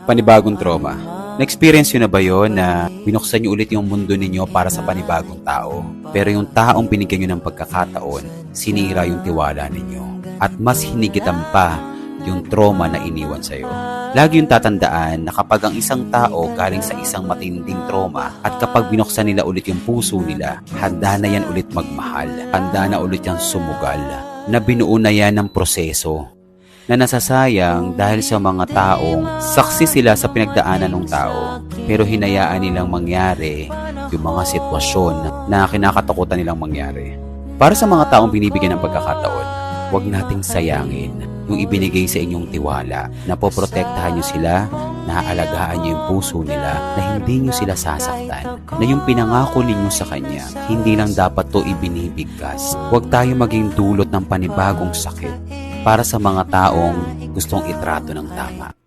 Panibagong trauma. Na-experience nyo na ba yun na binuksan nyo ulit yung mundo ninyo para sa panibagong tao? Pero yung taong binigyan nyo ng pagkakataon, sinira yung tiwala ninyo. At mas hinigitan pa yung trauma na iniwan sa'yo. Lagi yung tatandaan na kapag ang isang tao galing sa isang matinding trauma at kapag binuksan nila ulit yung puso nila, handa na yan ulit magmahal. Handa na ulit yung sumugal. Na binuo na yan ng proseso. Na nasasayang dahil sa mga taong saksi sila sa pinagdaanan ng tao pero hinayaan nilang mangyari yung mga sitwasyon na kinakatakutan nilang mangyari. Para sa mga taong binibigyan ng pagkakataon, huwag nating sayangin yung ibinigay sa inyong tiwala na poprotektahan nyo sila, naaalagaan nyo yung puso nila, na hindi nyo sila sasaktan, na yung pinangako ninyo sa kanya, hindi lang dapat to ibinibigkas. Huwag tayo maging dulot ng panibagong sakit para sa mga taong gustong itrato ng tama.